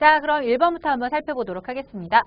자, 그럼 1번부터 한번 살펴보도록 하겠습니다.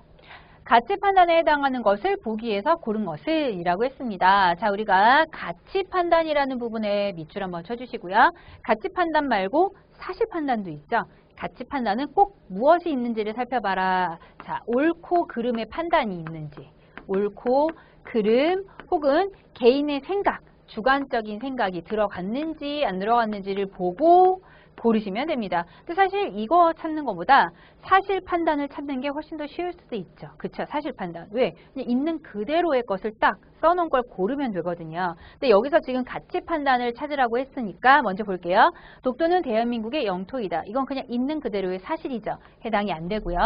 가치 판단에 해당하는 것을 보기에서 고른 것을 이라고 했습니다. 자, 우리가 가치 판단이라는 부분에 밑줄 한번 쳐주시고요. 가치 판단 말고 사실 판단도 있죠. 가치 판단은 꼭 무엇이 있는지를 살펴봐라. 자, 옳고 그름의 판단이 있는지, 옳고 그름 혹은 개인의 생각, 주관적인 생각이 들어갔는지 안 들어갔는지를 보고 고르시면 됩니다. 근데 사실 이거 찾는 것보다 사실 판단을 찾는 게 훨씬 더 쉬울 수도 있죠. 그쵸? 사실 판단. 왜? 그냥 있는 그대로의 것을 딱 써놓은 걸 고르면 되거든요. 근데 여기서 지금 가치 판단을 찾으라고 했으니까 먼저 볼게요. 독도는 대한민국의 영토이다. 이건 그냥 있는 그대로의 사실이죠. 해당이 안 되고요.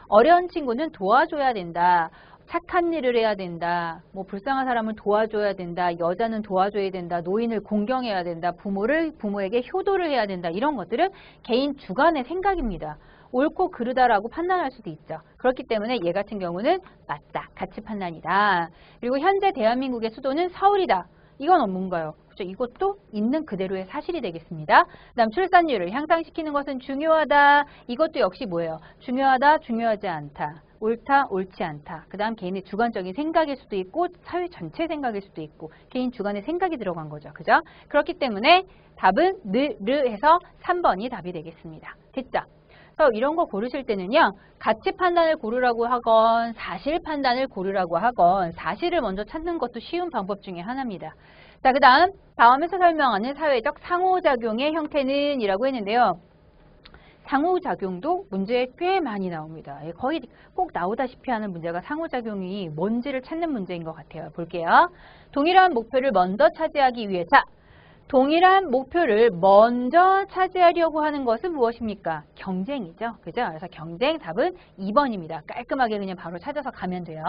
어려운 친구는 도와줘야 된다. 착한 일을 해야 된다. 뭐 불쌍한 사람을 도와줘야 된다. 여자는 도와줘야 된다. 노인을 공경해야 된다. 부모에게 효도를 해야 된다. 이런 것들은 개인 주관의 생각입니다. 옳고 그르다라고 판단할 수도 있죠. 그렇기 때문에 얘 같은 경우는 맞다. 가치 판단이다. 그리고 현재 대한민국의 수도는 서울이다. 이건 뭔가요? 그렇죠? 이것도 있는 그대로의 사실이 되겠습니다. 그다음 출산율을 향상시키는 것은 중요하다. 이것도 역시 뭐예요? 중요하다, 중요하지 않다. 옳다, 옳지 않다. 그 다음 개인의 주관적인 생각일 수도 있고 사회 전체 생각일 수도 있고 개인 주관의 생각이 들어간 거죠. 그죠? 그렇기 때문에 답은 르 해서 3번이 답이 되겠습니다. 됐죠? 그래서 이런 거 고르실 때는요. 가치 판단을 고르라고 하건 사실 판단을 고르라고 하건 사실을 먼저 찾는 것도 쉬운 방법 중에 하나입니다. 자, 그 다음 다음에서 설명하는 사회적 상호작용의 형태는 이라고 했는데요. 상호작용도 문제에 꽤 많이 나옵니다. 거의 꼭 나오다시피 하는 문제가 상호작용이 뭔지를 찾는 문제인 것 같아요. 볼게요. 동일한 목표를 먼저 차지하기 위해 동일한 목표를 먼저 차지하려고 하는 것은 무엇입니까? 경쟁이죠. 그죠? 그래서 경쟁 답은 2번입니다. 깔끔하게 그냥 바로 찾아서 가면 돼요.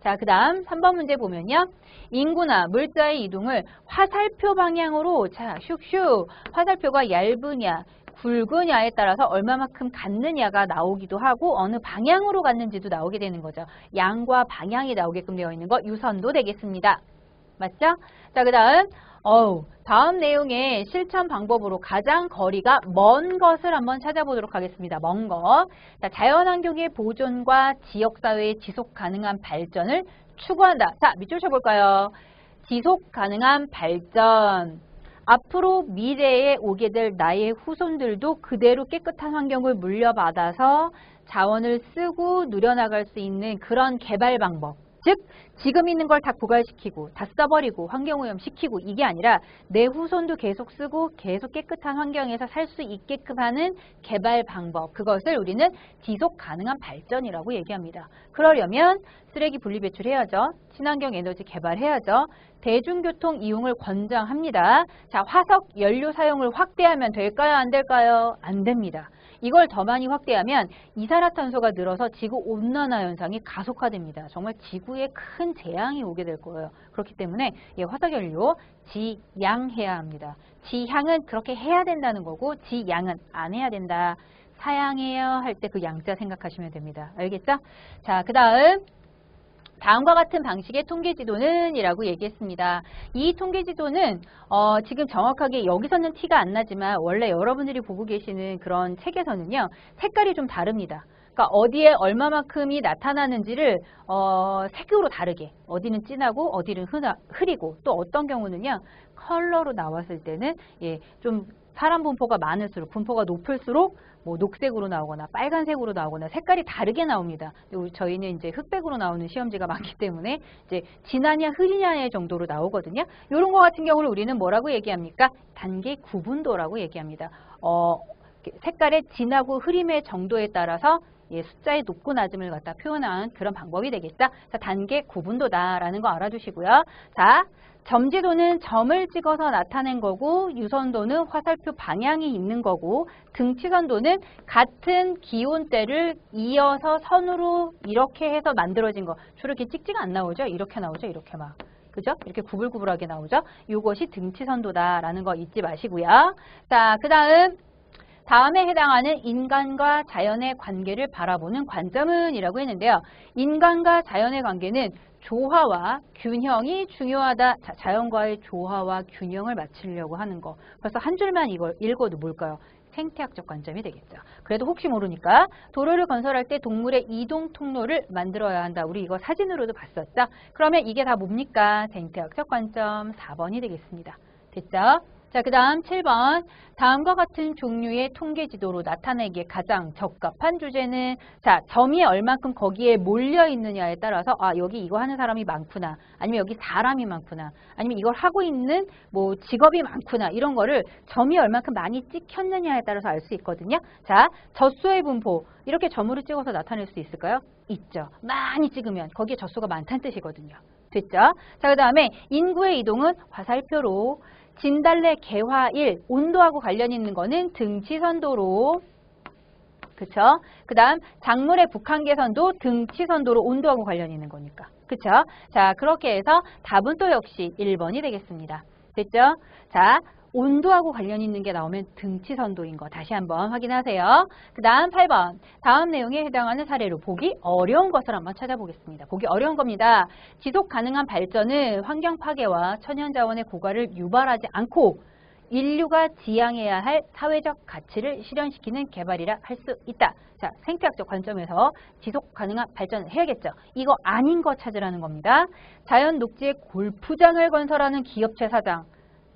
자, 그 다음 3번 문제 보면요. 인구나 물자의 이동을 화살표 방향으로 자, 슉슉 화살표가 얇으냐 굵으냐에 따라서 얼마만큼 갔느냐가 나오기도 하고 어느 방향으로 갔는지도 나오게 되는 거죠. 양과 방향이 나오게끔 되어 있는 거 유선도 되겠습니다. 맞죠? 자, 그 다음 내용의 실천 방법으로 가장 거리가 먼 것을 한번 찾아보도록 하겠습니다. 먼 것. 자, 자연환경의 보존과 지역사회의 지속 가능한 발전을 추구한다. 자, 밑줄 쳐볼까요? 지속 가능한 발전. 앞으로 미래에 오게 될 나의 후손들도 그대로 깨끗한 환경을 물려받아서 자원을 쓰고 누려나갈 수 있는 그런 개발 방법. 즉 지금 있는 걸 다 고갈시키고 다 써버리고 환경오염시키고 이게 아니라 내 후손도 계속 쓰고 계속 깨끗한 환경에서 살 수 있게끔 하는 개발 방법. 그것을 우리는 지속 가능한 발전이라고 얘기합니다. 그러려면 쓰레기 분리 배출해야죠. 친환경 에너지 개발해야죠. 대중교통 이용을 권장합니다. 자, 화석 연료 사용을 확대하면 될까요? 안 될까요? 안 됩니다. 이걸 더 많이 확대하면 이산화탄소가 늘어서 지구온난화 현상이 가속화됩니다. 정말 지구에 큰 재앙이 오게 될 거예요. 그렇기 때문에 화석연료 지양해야 합니다. 지향은 그렇게 해야 된다는 거고 지양은 안 해야 된다. 사양해야 할 때 그 양자 생각하시면 됩니다. 알겠죠? 자, 그 다음과 같은 방식의 통계지도는 이라고 얘기했습니다. 이 통계지도는 지금 정확하게 여기서는 티가 안 나지만 원래 여러분들이 보고 계시는 그런 책에서는요. 색깔이 좀 다릅니다. 그러니까 어디에 얼마만큼이 나타나는지를 색으로 다르게 어디는 진하고 어디는 흐리고 또 어떤 경우는요. 컬러로 나왔을 때는 좀 사람 분포가 많을수록 분포가 높을수록 뭐 녹색으로 나오거나 빨간색으로 나오거나 색깔이 다르게 나옵니다. 저희는 이제 흑백으로 나오는 시험지가 많기 때문에 이제 진하냐 흐리냐의 정도로 나오거든요. 이런 거 같은 경우를 우리는 뭐라고 얘기합니까? 단계 구분도라고 얘기합니다. 색깔의 진하고 흐림의 정도에 따라서 숫자의 높고 낮음을 갖다 표현한 그런 방법이 되겠죠. 자, 단계 구분도다라는 거 알아두시고요. 자, 점지도는 점을 찍어서 나타낸 거고 유선도는 화살표 방향이 있는 거고 등치선도는 같은 기온대를 이어서 선으로 이렇게 해서 만들어진 거. 주로 이렇게 찍찍 안 나오죠? 이렇게 나오죠? 이렇게 막. 그죠? 이렇게 구불구불하게 나오죠? 이것이 등치선도다라는 거 잊지 마시고요. 자, 그 다음에 해당하는 인간과 자연의 관계를 바라보는 관점은 이라고 했는데요. 인간과 자연의 관계는 조화와 균형이 중요하다. 자연과의 조화와 균형을 맞추려고 하는 거. 그래서 한 줄만 이걸 읽어도 뭘까요? 생태학적 관점이 되겠죠. 그래도 혹시 모르니까 도로를 건설할 때 동물의 이동 통로를 만들어야 한다. 우리 이거 사진으로도 봤었죠. 그러면 이게 다 뭡니까? 생태학적 관점 4번이 되겠습니다. 됐죠? 자, 그 다음 7번. 다음과 같은 종류의 통계 지도로 나타내기에 가장 적합한 주제는, 자, 점이 얼만큼 거기에 몰려 있느냐에 따라서, 아, 여기 이거 하는 사람이 많구나. 아니면 여기 사람이 많구나. 아니면 이걸 하고 있는 뭐 직업이 많구나. 이런 거를 점이 얼만큼 많이 찍혔느냐에 따라서 알 수 있거든요. 자, 젖소의 분포. 이렇게 점으로 찍어서 나타낼 수 있을까요? 있죠. 많이 찍으면 거기에 젖소가 많다는 뜻이거든요. 됐죠? 자, 그 다음에 인구의 이동은 화살표로, 진달래 개화일, 온도하고 관련 있는 거는 등치선도로, 그쵸? 그 다음 작물의 북한계선도 등치선도로 온도하고 관련 있는 거니까, 그쵸? 자, 그렇게 해서 답은 또 역시 1번이 되겠습니다. 됐죠? 자, 온도하고 관련 있는 게 나오면 등치선도인 거 다시 한번 확인하세요. 그 다음 8번. 다음 내용에 해당하는 사례로 보기 어려운 것을 한번 찾아보겠습니다. 보기 어려운 겁니다. 지속 가능한 발전은 환경 파괴와 천연자원의 고갈을 유발하지 않고 인류가 지향해야 할 사회적 가치를 실현시키는 개발이라 할 수 있다. 자, 생태학적 관점에서 지속 가능한 발전을 해야겠죠. 이거 아닌 거 찾으라는 겁니다. 자연 녹지에 골프장을 건설하는 기업체 사장.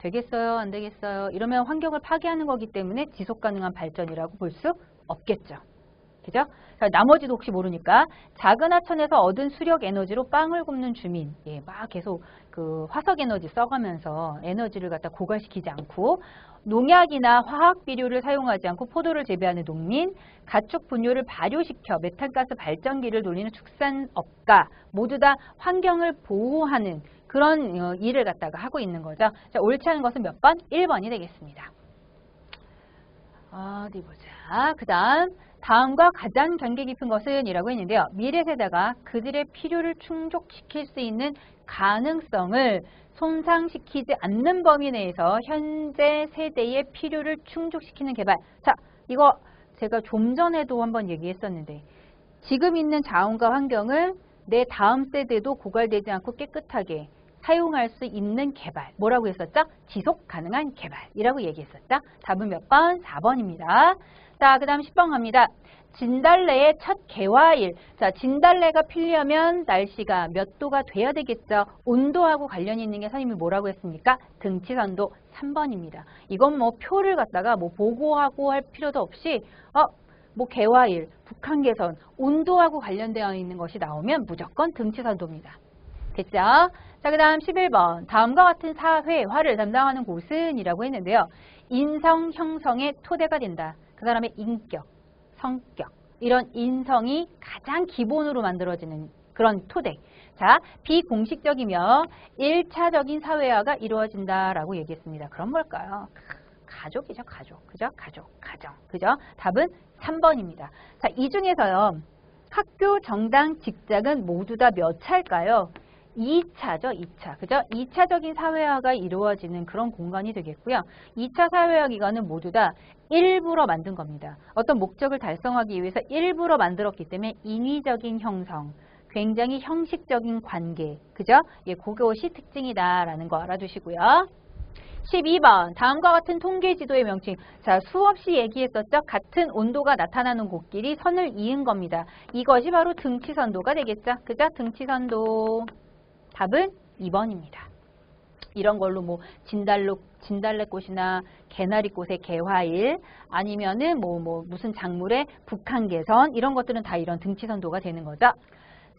되겠어요? 안 되겠어요? 이러면 환경을 파괴하는 거기 때문에 지속 가능한 발전이라고 볼 수 없겠죠. 그죠? 나머지도 혹시 모르니까 작은 하천에서 얻은 수력 에너지로 빵을 굽는 주민. 예, 막 계속 그 화석 에너지 써가면서 에너지를 갖다 고갈시키지 않고 농약이나 화학 비료를 사용하지 않고 포도를 재배하는 농민, 가축 분뇨를 발효시켜 메탄가스 발전기를 돌리는 축산업가 모두 다 환경을 보호하는 그런 일을 갖다가 하고 있는 거죠. 자, 옳지 않은 것은 몇 번? 1번이 되겠습니다. 어디 보자. 그 다음과 가장 경계 깊은 것은 이라고 했는데요. 미래 세대가 그들의 필요를 충족시킬 수 있는 가능성을 손상시키지 않는 범위 내에서 현재 세대의 필요를 충족시키는 개발. 자, 이거 제가 좀 전에도 한번 얘기했었는데 지금 있는 자원과 환경을 내 다음 세대도 고갈되지 않고 깨끗하게 사용할 수 있는 개발. 뭐라고 했었죠? 지속 가능한 개발이라고 얘기했었죠? 답은 몇 번? 4번입니다. 자, 그 다음 10번 갑니다. 진달래의 첫 개화일. 자, 진달래가 피려면 날씨가 몇 도가 돼야 되겠죠? 온도하고 관련이 있는 게 선생님이 뭐라고 했습니까? 등치선도 3번입니다. 이건 뭐 표를 갖다가 뭐 보고하고 할 필요도 없이 뭐 개화일, 북한계선, 온도하고 관련되어 있는 것이 나오면 무조건 등치선도입니다. 됐죠? 자, 그 다음 11번. 다음과 같은 사회화를 담당하는 곳은 이라고 했는데요. 인성 형성의 토대가 된다. 그 사람의 인격, 성격, 이런 인성이 가장 기본으로 만들어지는 그런 토대. 자, 비공식적이며 1차적인 사회화가 이루어진다라고 얘기했습니다. 그럼 뭘까요? 가족이죠, 가족. 그죠? 가정. 그죠? 답은 3번입니다. 자, 이 중에서요. 학교, 정당, 직장은 모두 다 몇 차일까요? 2차죠, 2차. 그죠? 2차적인 사회화가 이루어지는 그런 공간이 되겠고요. 2차 사회화 기관은 모두 다 일부러 만든 겁니다. 어떤 목적을 달성하기 위해서 일부러 만들었기 때문에 인위적인 형성, 굉장히 형식적인 관계. 그죠? 예, 그것이 특징이다라는 거 알아두시고요. 12번. 다음과 같은 통계 지도의 명칭. 자, 수없이 얘기했었죠. 같은 온도가 나타나는 곳끼리 선을 이은 겁니다. 이것이 바로 등치선도가 되겠죠. 그죠? 등치선도. 답은 2번입니다. 이런 걸로 뭐 진달래꽃이나 개나리꽃의 개화일 아니면은 뭐 무슨 작물의 북한계선 이런 것들은 다 이런 등치선도가 되는 거죠.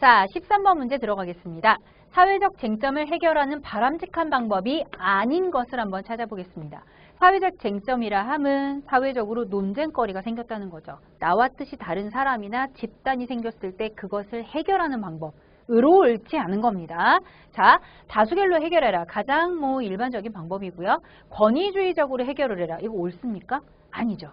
자, 13번 문제 들어가겠습니다. 사회적 쟁점을 해결하는 바람직한 방법이 아닌 것을 한번 찾아보겠습니다. 사회적 쟁점이라 함은 사회적으로 논쟁거리가 생겼다는 거죠. 나와 뜻이 다른 사람이나 집단이 생겼을 때 그것을 해결하는 방법으로 옳지 않은 겁니다. 자, 다수결로 해결해라. 가장 뭐 일반적인 방법이고요. 권위주의적으로 해결을 해라. 이거 옳습니까? 아니죠.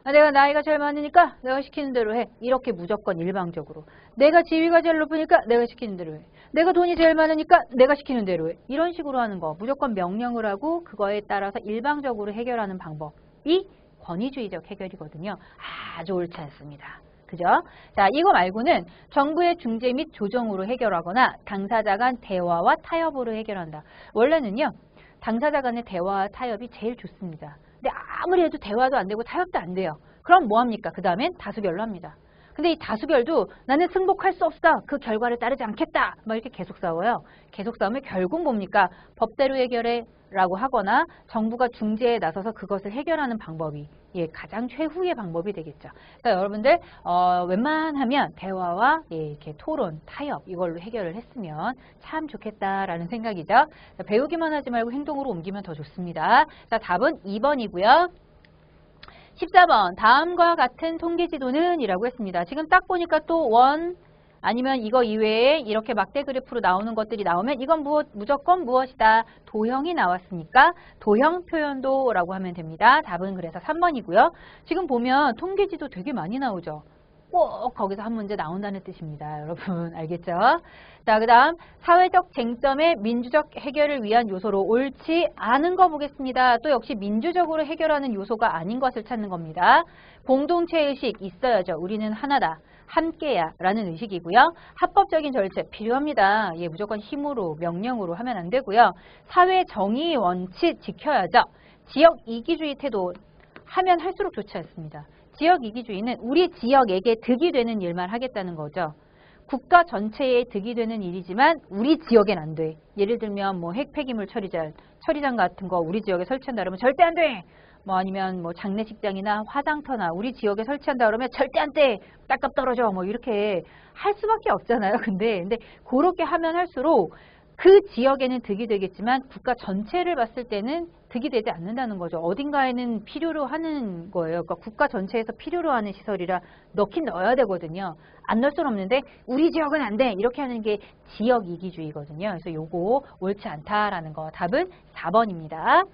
내가 나이가 제일 많으니까 내가 시키는 대로 해. 이렇게 무조건 일방적으로. 내가 지위가 제일 높으니까 내가 시키는 대로 해. 내가 돈이 제일 많으니까 내가 시키는 대로 해. 이런 식으로 하는 거. 무조건 명령을 하고 그거에 따라서 일방적으로 해결하는 방법이 권위주의적 해결이거든요. 아주 옳지 않습니다. 그죠? 자, 이거 말고는 정부의 중재 및 조정으로 해결하거나 당사자 간 대화와 타협으로 해결한다. 원래는요. 당사자 간의 대화와 타협이 제일 좋습니다. 근데 아무리 해도 대화도 안 되고 타협도 안 돼요. 그럼 뭐합니까? 그 다음엔 다수결로 합니다. 근데 이 다수결도 나는 승복할 수 없어. 그 결과를 따르지 않겠다. 막 이렇게 계속 싸워요. 계속 싸우면 결국 뭡니까? 법대로 해결해 라고 하거나 정부가 중재에 나서서 그것을 해결하는 방법이 가장 최후의 방법이 되겠죠. 그러니까 여러분들 웬만하면 대화와 이렇게 토론, 타협 이걸로 해결을 했으면 참 좋겠다라는 생각이죠. 자, 배우기만 하지 말고 행동으로 옮기면 더 좋습니다. 자, 답은 2번이고요. 14번 다음과 같은 통계지도는 이라고 했습니다. 지금 딱 보니까 또 원 아니면 이거 이외에 이렇게 막대 그래프로 나오는 것들이 나오면 이건 무조건 무엇이다? 도형이 나왔으니까 도형 표현도라고 하면 됩니다. 답은 그래서 3번이고요. 지금 보면 통계지도 되게 많이 나오죠. 꼭 거기서 한 문제 나온다는 뜻입니다. 여러분 알겠죠? 자, 그 다음 사회적 쟁점의 민주적 해결을 위한 요소로 옳지 않은 거 보겠습니다. 또 역시 민주적으로 해결하는 요소가 아닌 것을 찾는 겁니다. 공동체의식 있어야죠. 우리는 하나다. 함께야 라는 의식이고요. 합법적인 절차 필요합니다. 무조건 힘으로 명령으로 하면 안 되고요. 사회 정의 원칙 지켜야죠. 지역 이기주의 태도 하면 할수록 좋지 않습니다. 지역 이기주의는 우리 지역에게 득이 되는 일만 하겠다는 거죠. 국가 전체에 득이 되는 일이지만 우리 지역엔 안 돼. 예를 들면 뭐 핵폐기물 처리장 같은 거 우리 지역에 설치한다 그러면 절대 안 돼. 뭐 아니면 뭐 장례식장이나 화장터나 우리 지역에 설치한다 그러면 절대 안 돼. 땅값 떨어져. 뭐 이렇게 할 수밖에 없잖아요. 근데 그렇게 하면 할수록 그 지역에는 득이 되겠지만 국가 전체를 봤을 때는 득이 되지 않는다는 거죠. 어딘가에는 필요로 하는 거예요. 그러니까 국가 전체에서 필요로 하는 시설이라 넣긴 넣어야 되거든요. 안 넣을 수는 없는데 우리 지역은 안 돼. 이렇게 하는 게 지역 이기주의거든요. 그래서 요거 옳지 않다라는 거. 답은 4번입니다.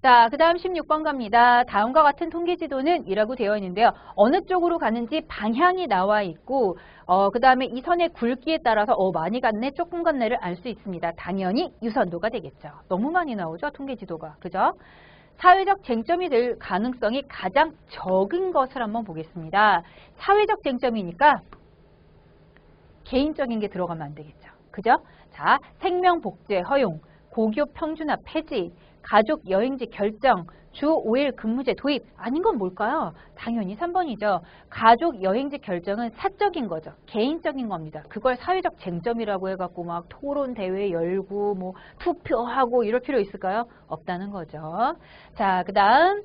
자, 그 다음 16번 갑니다. 다음과 같은 통계지도는 이라고 되어 있는데요. 어느 쪽으로 가는지 방향이 나와 있고 그 다음에 이 선의 굵기에 따라서 많이 갔네, 조금 갔네를 알 수 있습니다. 당연히 유선도가 되겠죠. 너무 많이 나오죠, 통계지도가. 그죠? 사회적 쟁점이 될 가능성이 가장 적은 것을 한번 보겠습니다. 사회적 쟁점이니까 개인적인 게 들어가면 안 되겠죠. 그죠? 자, 생명복제 허용, 고교 평준화 폐지, 가족 여행지 결정, 주 5일 근무제 도입. 아닌 건 뭘까요? 당연히 3번이죠. 가족 여행지 결정은 사적인 거죠. 개인적인 겁니다. 그걸 사회적 쟁점이라고 해갖고 막 토론 대회 열고 뭐 투표하고 이럴 필요 있을까요? 없다는 거죠. 자, 그 다음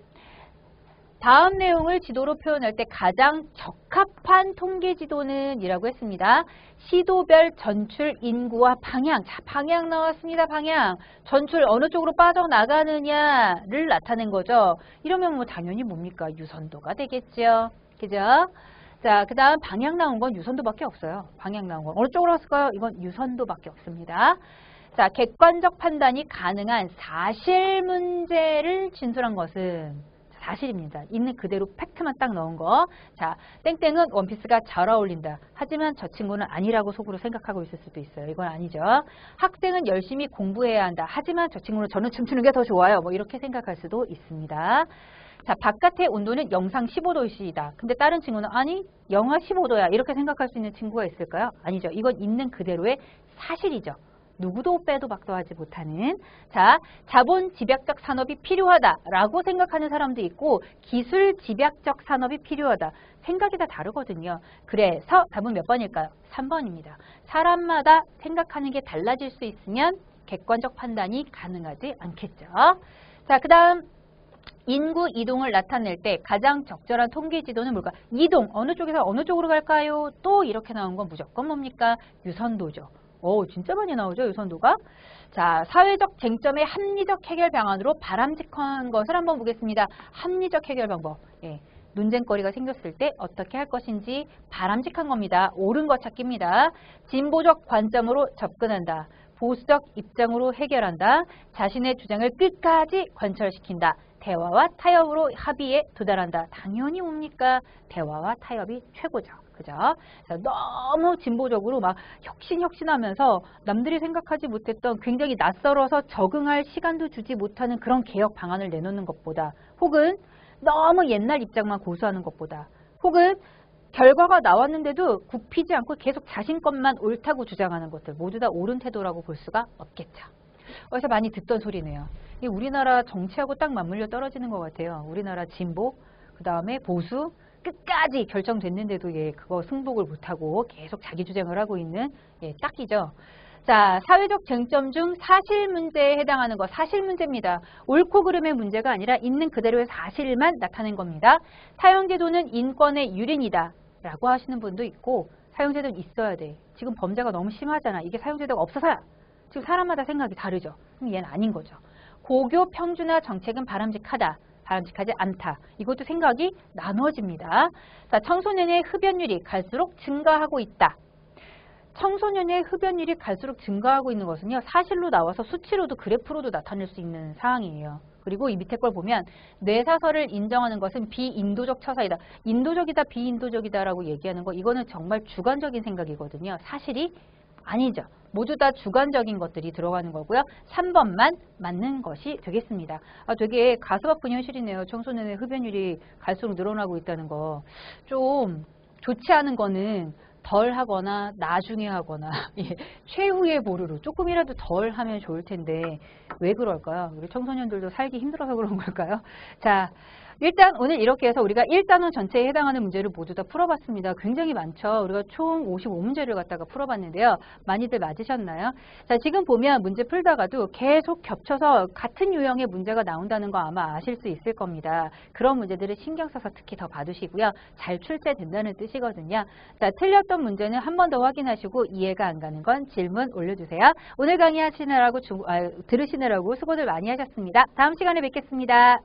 내용을 지도로 표현할 때 가장 적합한 통계지도는 이라고 했습니다. 시도별 전출 인구와 방향. 자, 방향 나왔습니다. 방향. 전출 어느 쪽으로 빠져나가느냐를 나타낸 거죠. 이러면 뭐 당연히 뭡니까? 유선도가 되겠죠. 그죠? 자, 그 다음 방향 나온 건 유선도밖에 없어요. 방향 나온 건. 어느 쪽으로 왔을까요? 이건 유선도밖에 없습니다. 자, 객관적 판단이 가능한 사실 문제를 진술한 것은 사실입니다. 있는 그대로 팩트만 딱 넣은 거. 자, 땡땡은 원피스가 잘 어울린다. 하지만 저 친구는 아니라고 속으로 생각하고 있을 수도 있어요. 이건 아니죠. 학생은 열심히 공부해야 한다. 하지만 저 친구는 저는 춤추는 게 더 좋아요. 뭐 이렇게 생각할 수도 있습니다. 자, 바깥의 온도는 영상 15도이다. 근데 다른 친구는 아니, 영하 15도야. 이렇게 생각할 수 있는 친구가 있을까요? 아니죠. 이건 있는 그대로의 사실이죠. 누구도 빼도 박도 하지 못하는. 자, 자본 집약적 산업이 필요하다라고 생각하는 사람도 있고 기술 집약적 산업이 필요하다. 생각이 다 다르거든요. 그래서 답은 몇 번일까요? 3번입니다. 사람마다 생각하는 게 달라질 수 있으면 객관적 판단이 가능하지 않겠죠. 자, 그 다음 인구 이동을 나타낼 때 가장 적절한 통계 지도는 뭘까? 이동, 어느 쪽에서 어느 쪽으로 갈까요? 또 이렇게 나온 건 무조건 뭡니까? 유선도죠. 진짜 많이 나오죠, 유선도가. 자, 사회적 쟁점의 합리적 해결 방안으로 바람직한 것을 한번 보겠습니다. 합리적 해결 방법. 논쟁거리가 생겼을 때 어떻게 할 것인지 바람직한 겁니다. 옳은 것 찾기입니다. 진보적 관점으로 접근한다. 보수적 입장으로 해결한다. 자신의 주장을 끝까지 관철시킨다. 대화와 타협으로 합의에 도달한다. 당연히 뭡니까? 대화와 타협이 최고죠. 그죠? 자, 너무 진보적으로 막 혁신하면서 남들이 생각하지 못했던 굉장히 낯설어서 적응할 시간도 주지 못하는 그런 개혁 방안을 내놓는 것보다 혹은 너무 옛날 입장만 고수하는 것보다 혹은 결과가 나왔는데도 굽히지 않고 계속 자신 것만 옳다고 주장하는 것들 모두 다 옳은 태도라고 볼 수가 없겠죠. 어디서 많이 듣던 소리네요. 이 우리나라 정치하고 딱 맞물려 떨어지는 것 같아요. 우리나라 진보, 그 다음에 보수, 끝까지 결정됐는데도 그거 승복을 못하고 계속 자기 주장을 하고 있는 딱이죠. 자, 사회적 쟁점 중 사실 문제에 해당하는 거 사실 문제입니다. 옳고 그름의 문제가 아니라 있는 그대로의 사실만 나타낸 겁니다. 사용제도는 인권의 유린이다 라고 하시는 분도 있고 사용제도는 있어야 돼. 지금 범죄가 너무 심하잖아. 이게 사용제도가 없어서야. 지금 사람마다 생각이 다르죠. 그럼 얘는 아닌 거죠. 고교 평준화 정책은 바람직하다. 바람직하지 않다. 이것도 생각이 나눠집니다. 자, 청소년의 흡연율이 갈수록 증가하고 있다. 청소년의 흡연율이 갈수록 증가하고 있는 것은요. 사실로 나와서 수치로도 그래프로도 나타낼 수 있는 사항이에요. 그리고 이 밑에 걸 보면 뇌사설을 인정하는 것은 비인도적 처사이다. 인도적이다, 비인도적이다라고 얘기하는 거 이거는 정말 주관적인 생각이거든요. 사실이 아니죠. 모두 다 주관적인 것들이 들어가는 거고요. 3번만 맞는 것이 되겠습니다. 되게 가슴 아픈 현실이네요. 청소년의 흡연율이 갈수록 늘어나고 있다는 거. 좀 좋지 않은 거는 덜 하거나 나중에 하거나 최후의 보루로 조금이라도 덜 하면 좋을 텐데 왜 그럴까요? 우리 청소년들도 살기 힘들어서 그런 걸까요? 자, 일단 오늘 이렇게 해서 우리가 1단원 전체에 해당하는 문제를 모두 다 풀어봤습니다. 굉장히 많죠. 우리가 총 55문제를 갖다가 풀어봤는데요. 많이들 맞으셨나요? 자, 지금 보면 문제 풀다가도 계속 겹쳐서 같은 유형의 문제가 나온다는 거 아마 아실 수 있을 겁니다. 그런 문제들을 신경 써서 특히 더 봐두시고요. 잘 출제된다는 뜻이거든요. 자, 틀렸던 문제는 한 번 더 확인하시고 이해가 안 가는 건 질문 올려주세요. 오늘 강의 들으시느라고 수고들 많이 하셨습니다. 다음 시간에 뵙겠습니다.